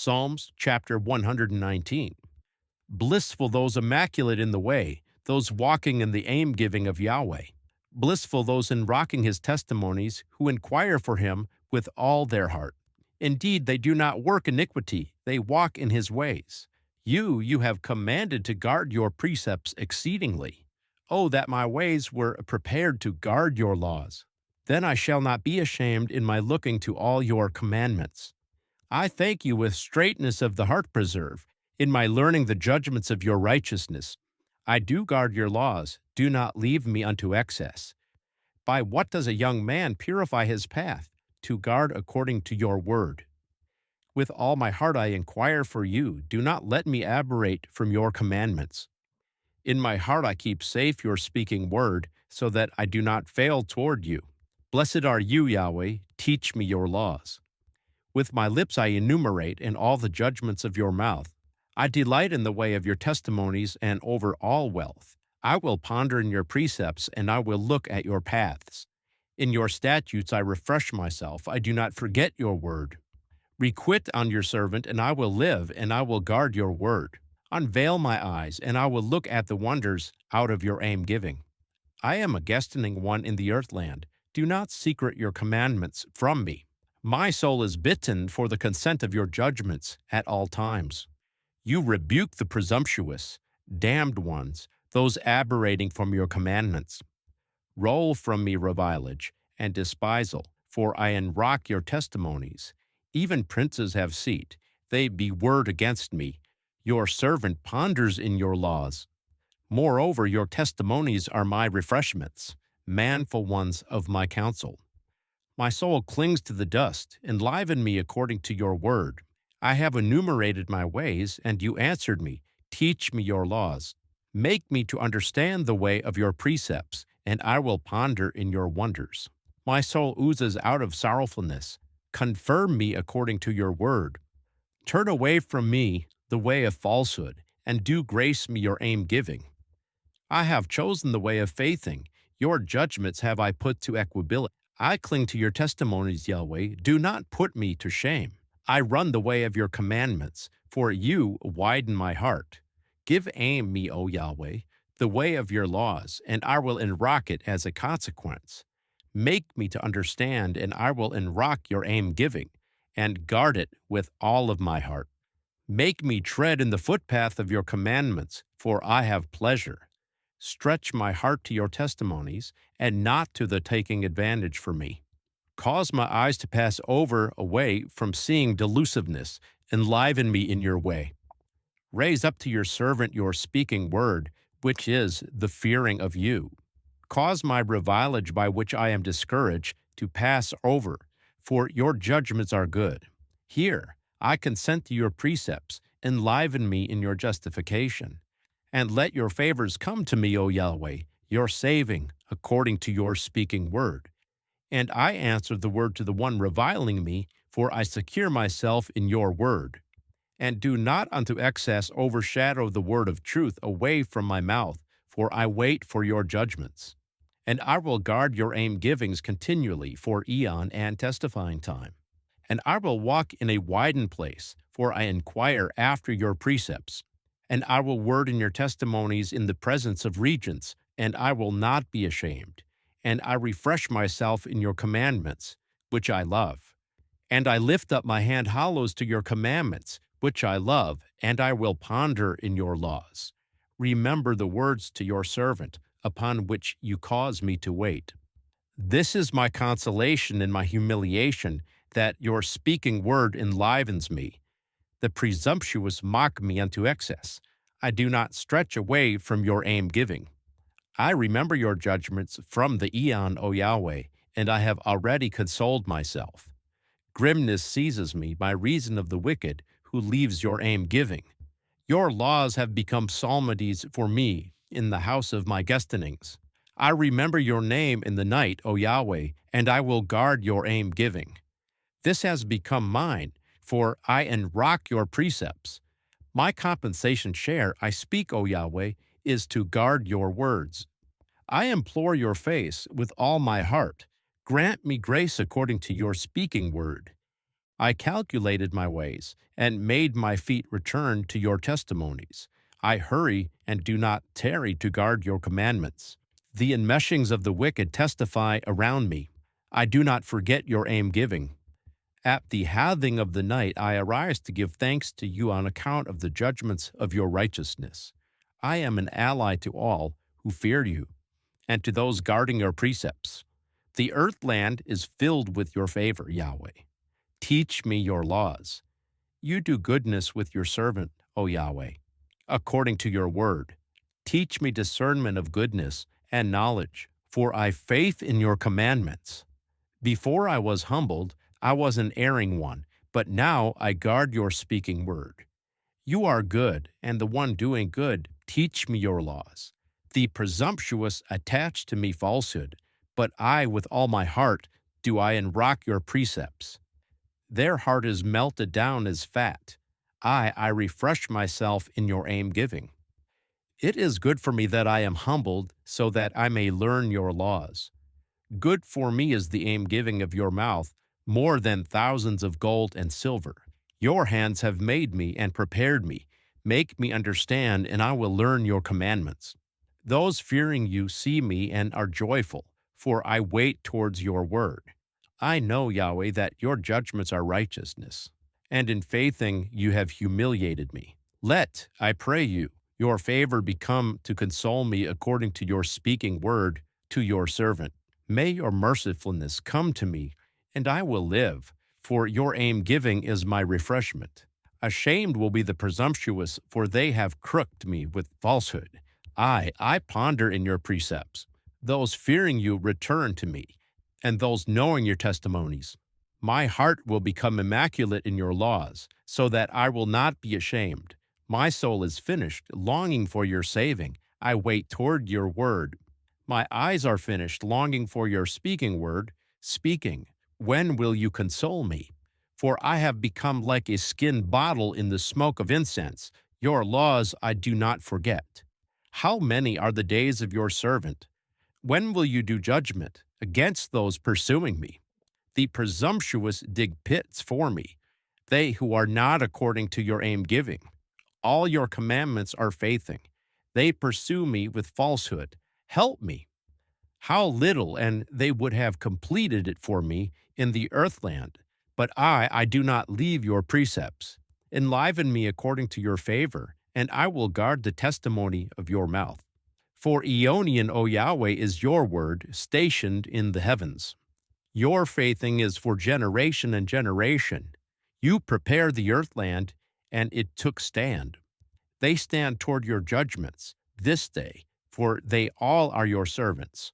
Psalms chapter 119. Blissful those immaculate in the way, those walking in the aim giving of Yahweh. Blissful those in rocking his testimonies, who inquire for him with all their heart. Indeed, they do not work iniquity, they walk in his ways. You have commanded to guard your precepts exceedingly. Oh, that my ways were prepared to guard your laws. Then I shall not be ashamed in my looking to all your commandments. I thank you with straightness of the heart preserve, in my learning the judgments of your righteousness. I do guard your laws, do not leave me unto excess. By what does a young man purify his path? To guard according to your word. With all my heart I inquire for you, do not let me aberrate from your commandments. In my heart I keep safe your speaking word, so that I do not fail toward you. Blessed are you, Yahweh, teach me your laws. With my lips I enumerate in all the judgments of your mouth. I delight in the way of your testimonies and over all wealth. I will ponder in your precepts, and I will look at your paths. In your statutes I refresh myself. I do not forget your word. Requite on your servant, and I will live, and I will guard your word. Unveil my eyes, and I will look at the wonders out of your aim giving. I am a guesting one in the earthland. Do not secret your commandments from me. My soul is bitten for the consent of your judgments at all times. You rebuke the presumptuous, damned ones, those aberrating from your commandments. Roll from me revilage and despisal, for I enrock your testimonies. Even princes have seat, they be word against me. Your servant ponders in your laws. Moreover, your testimonies are my refreshments, manful ones of my counsel. My soul clings to the dust. Enliven me according to your word. I have enumerated my ways, and you answered me. Teach me your laws. Make me to understand the way of your precepts, and I will ponder in your wonders. My soul oozes out of sorrowfulness. Confirm me according to your word. Turn away from me the way of falsehood, and do grace me your aim giving. I have chosen the way of faithing. Your judgments have I put to equability. I cling to your testimonies, Yahweh. Do not put me to shame. I run the way of your commandments, for you widen my heart. Give aim me, O Yahweh, the way of your laws, and I will enrock it as a consequence. Make me to understand, and I will enrock your aim giving, and guard it with all of my heart. Make me tread in the footpath of your commandments, for I have pleasure. Stretch my heart to your testimonies, and not to the taking advantage for me. Cause my eyes to pass over away from seeing delusiveness. Enliven me in your way. Raise up to your servant your speaking word, which is the fearing of you. Cause my revilage by which I am discouraged to pass over, for your judgments are good. Here, I consent to your precepts. Enliven me in your justification. And let your favors come to me, O Yahweh, your saving, according to your speaking word. And I answer the word to the one reviling me, for I secure myself in your word. And do not unto excess overshadow the word of truth away from my mouth, for I wait for your judgments. And I will guard your aim givings continually for eon and testifying time. And I will walk in a widened place, for I inquire after your precepts. And I will word in your testimonies in the presence of regents, and I will not be ashamed. And I refresh myself in your commandments, which I love. And I lift up my hand hollows to your commandments, which I love, and I will ponder in your laws. Remember the words to your servant, upon which you cause me to wait. This is my consolation in my humiliation, that your speaking word enlivens me. The presumptuous mock me unto excess. I do not stretch away from your aim giving. I remember your judgments from the eon, O Yahweh, and I have already consoled myself. Grimness seizes me by reason of the wicked, who leaves your aim giving. Your laws have become psalmodies for me in the house of my guestinings. I remember your name in the night, O Yahweh, and I will guard your aim giving. This has become mine, for I enrock your precepts. My compensation share, I speak, O Yahweh, is to guard your words. I implore your face with all my heart. Grant me grace according to your speaking word. I calculated my ways and made my feet return to your testimonies. I hurry and do not tarry to guard your commandments. The enmeshings of the wicked testify around me. I do not forget your aim giving. At the halving of the night, I arise to give thanks to you on account of the judgments of your righteousness. I am an ally to all who fear you, and to those guarding your precepts. The earth land is filled with your favor, Yahweh. Teach me your laws. You do goodness with your servant, O Yahweh, according to your word. Teach me discernment of goodness and knowledge, for I faith in your commandments. Before I was humbled, I was an erring one, but now I guard your speaking word. You are good, and the one doing good, teach me your laws. The presumptuous attach to me falsehood, but I with all my heart do I enrock your precepts. Their heart is melted down as fat. I refresh myself in your aim giving. It is good for me that I am humbled, so that I may learn your laws. Good for me is the aim giving of your mouth, more than thousands of gold and silver. Your hands have made me and prepared me. Make me understand, and I will learn your commandments. Those fearing you see me and are joyful, for I wait towards your word. I know, Yahweh, that your judgments are righteousness, and in faithing you have humiliated me. Let, I pray you, your favor become to console me according to your speaking word to your servant. May your mercifulness come to me, and I will live, for your aim giving is my refreshment. Ashamed will be the presumptuous, for they have crooked me with falsehood. I ponder in your precepts. Those fearing you return to me, and those knowing your testimonies. My heart will become immaculate in your laws, so that I will not be ashamed. My soul is finished, longing for your saving. I wait toward your word. My eyes are finished, longing for your speaking word, speaking. When will you console me? For I have become like a skin bottle in the smoke of incense. Your laws I do not forget. How many are the days of your servant? When will you do judgment against those pursuing me? The presumptuous dig pits for me, they who are not according to your aim giving. All your commandments are faithing. They pursue me with falsehood. Help me. How little, and they would have completed it for me in the earthland. But I do not leave your precepts. Enliven me according to your favor, and I will guard the testimony of your mouth. For Eonian, O Yahweh, is your word, stationed in the heavens. Your faithing is for generation and generation. You prepared the earthland, and it took stand. They stand toward your judgments this day, for they all are your servants.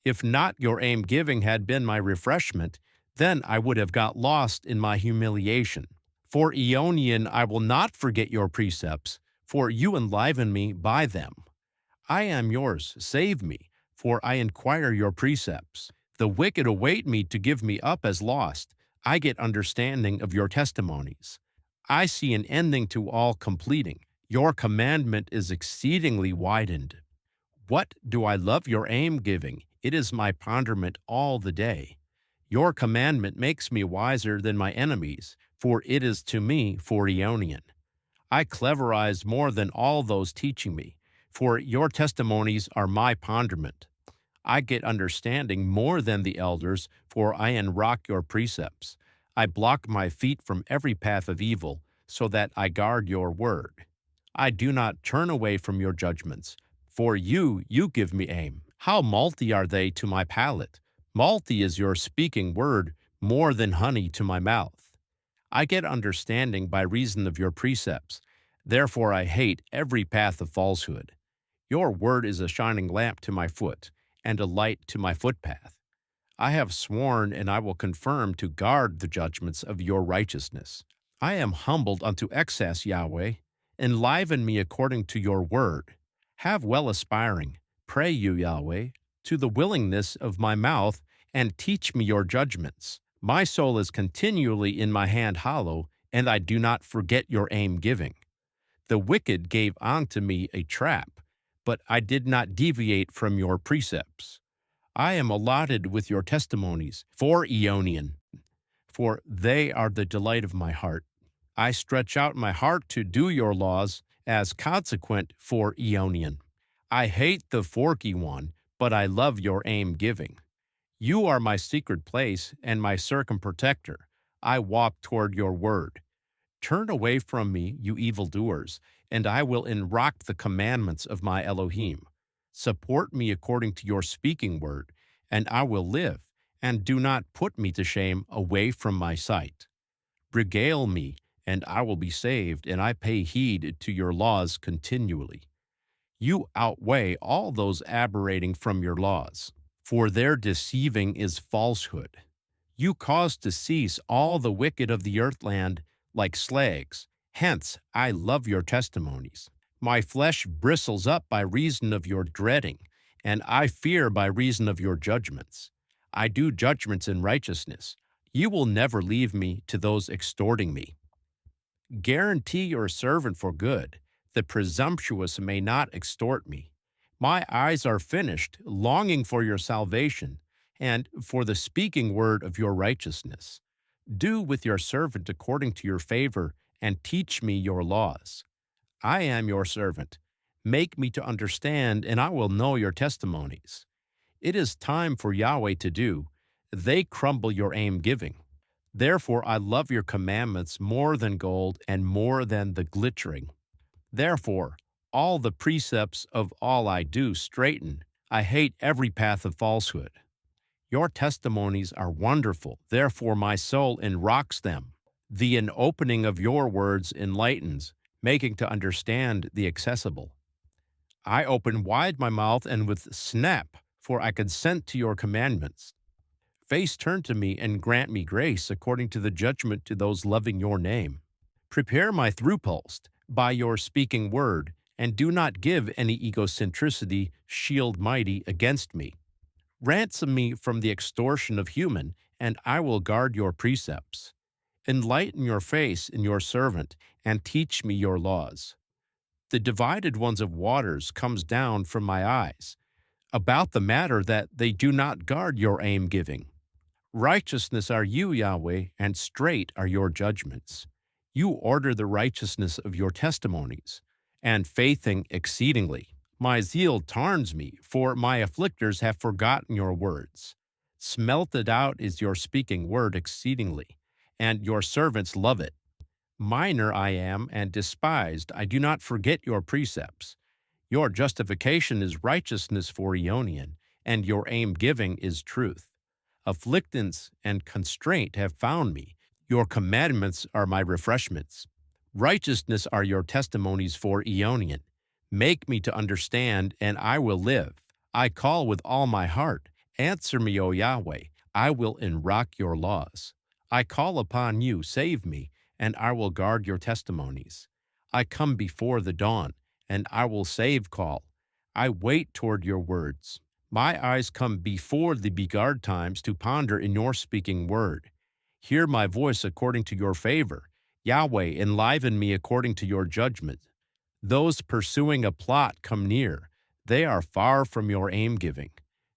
If not your aim giving had been my refreshment, then I would have got lost in my humiliation. For Eonian, I will not forget your precepts, for you enliven me by them. I am yours, save me, for I inquire your precepts. The wicked await me to give me up as lost. I get understanding of your testimonies. I see an ending to all completing. Your commandment is exceedingly widened. What do I love your aim giving? It is my ponderment all the day. Your commandment makes me wiser than my enemies, for it is to me for Eonian. I cleverize more than all those teaching me, for your testimonies are my ponderment. I get understanding more than the elders, for I enrock your precepts. I block my feet from every path of evil, so that I guard your word. I do not turn away from your judgments, for you give me aim. How malty are they to my palate! Malty is your speaking word, more than honey to my mouth. I get understanding by reason of your precepts. Therefore I hate every path of falsehood. Your word is a shining lamp to my foot, and a light to my footpath. I have sworn, and I will confirm to guard the judgments of your righteousness. I am humbled unto excess, Yahweh. Enliven me according to your word. Have well aspiring, pray you, Yahweh, to the willingness of my mouth, and teach me your judgments. My soul is continually in my hand hollow, and I do not forget your aim giving. The wicked gave unto me a trap, but I did not deviate from your precepts. I am allotted with your testimonies for Eonian. for they are the delight of my heart. I stretch out my heart to do your laws as consequent for Eonian. I hate the forky one, but I love your aim giving. You are my secret place and my circumprotector. I walk toward your word. Turn away from me, you evildoers, and I will enrock the commandments of my Elohim. Support me according to your speaking word, and I will live, and do not put me to shame away from my sight. Regale me, and I will be saved, and I pay heed to your laws continually. You outweigh all those aberrating from your laws, for their deceiving is falsehood. You cause to cease all the wicked of the earthland like slags. Hence, I love your testimonies. My flesh bristles up by reason of your dreading, and I fear by reason of your judgments. I do judgments in righteousness. You will never leave me to those extorting me. Guarantee your servant for good. The presumptuous may not extort me. My eyes are finished, longing for your salvation, and for the speaking word of your righteousness. Do with your servant according to your favor, and teach me your laws. I am your servant. Make me to understand, and I will know your testimonies. It is time for Yahweh to do. They crumble your aim giving. Therefore I love your commandments more than gold and more than the glittering. Therefore, all the precepts of all I do straighten. I hate every path of falsehood. Your testimonies are wonderful, therefore my soul enrocks them. The opening of your words enlightens, making to understand the accessible. I open wide my mouth and with snap, for I consent to your commandments. Face turn to me and grant me grace according to the judgment to those loving your name. Prepare my throughpulse by your speaking word, and do not give any egocentricity, shield mighty, against me. Ransom me from the extortion of human, and I will guard your precepts. Enlighten your face in your servant, and teach me your laws. The divided ones of waters comes down from my eyes, about the matter that they do not guard your aim giving. Righteousness are you, Yahweh, and straight are your judgments. You order the righteousness of your testimonies, and faithing exceedingly. My zeal tarns me, for my afflictors have forgotten your words. Smelted out is your speaking word exceedingly, and your servants love it. Minor I am and despised, I do not forget your precepts. Your justification is righteousness for Eonian, and your aim giving is truth. Afflictance and constraint have found me. Your commandments are my refreshments. Righteousness are your testimonies for Eonian. Make me to understand, and I will live. I call with all my heart. Answer me, O Yahweh. I will enrock your laws. I call upon you, save me, and I will guard your testimonies. I come before the dawn, and I will save call. I wait toward your words. My eyes come before the beguard times to ponder in your speaking word. Hear my voice according to your favor. Yahweh, enliven me according to your judgment. Those pursuing a plot come near. They are far from your aim giving.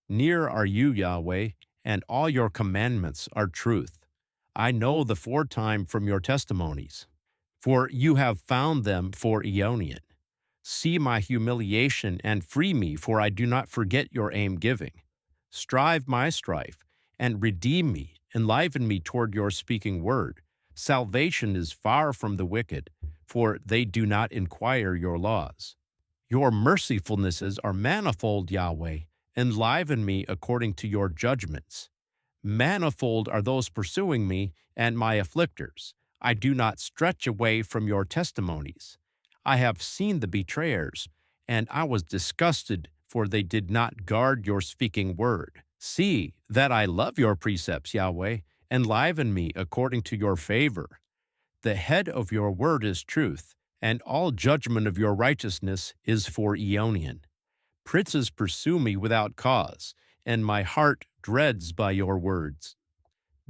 Near are you, Yahweh, and all your commandments are truth. I know the foretime from your testimonies, for you have found them for Eonian. See my humiliation and free me, for I do not forget your aim giving. Strive my strife, and redeem me, enliven me toward your speaking word. Salvation is far from the wicked, for they do not inquire your laws. Your mercifulnesses are manifold, Yahweh. Enliven me according to your judgments. Manifold are those pursuing me and my afflictors. I do not stretch away from your testimonies. I have seen the betrayers, and I was disgusted, for they did not guard your speaking word. See that I love your precepts, Yahweh. Enliven me according to your favor. The head of your word is truth, and all judgment of your righteousness is for Eonian. Princes pursue me without cause, and my heart dreads by your words.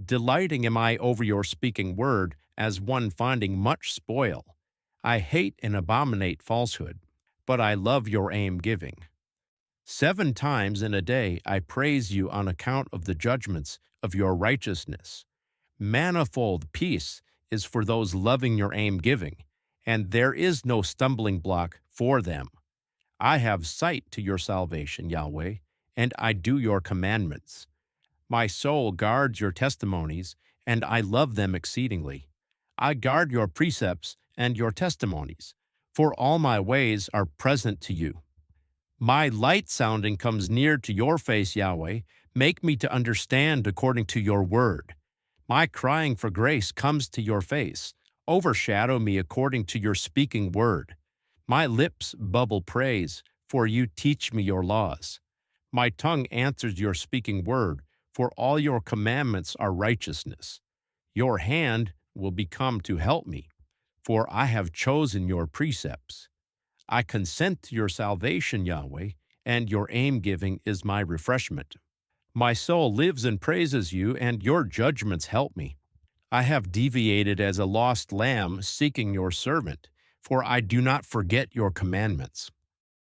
Delighting am I over your speaking word, as one finding much spoil. I hate and abominate falsehood, but I love your aim giving. 7 times in a day I praise you on account of the judgments of your righteousness. Manifold peace is for those loving your aim giving, and there is no stumbling block for them. I have sight to your salvation, Yahweh, and I do your commandments. My soul guards your testimonies, and I love them exceedingly. I guard your precepts and your testimonies, for all my ways are present to you. My light sounding comes near to your face, Yahweh. Make me to understand according to your word. My crying for grace comes to your face. Overshadow me according to your speaking word. My lips bubble praise, for you teach me your laws. My tongue answers your speaking word, for all your commandments are righteousness. Your hand will become to help me, for I have chosen your precepts. I consent to your salvation, Yahweh, and your aim giving is my refreshment. My soul lives and praises you, and your judgments help me. I have deviated as a lost lamb seeking your servant, for I do not forget your commandments.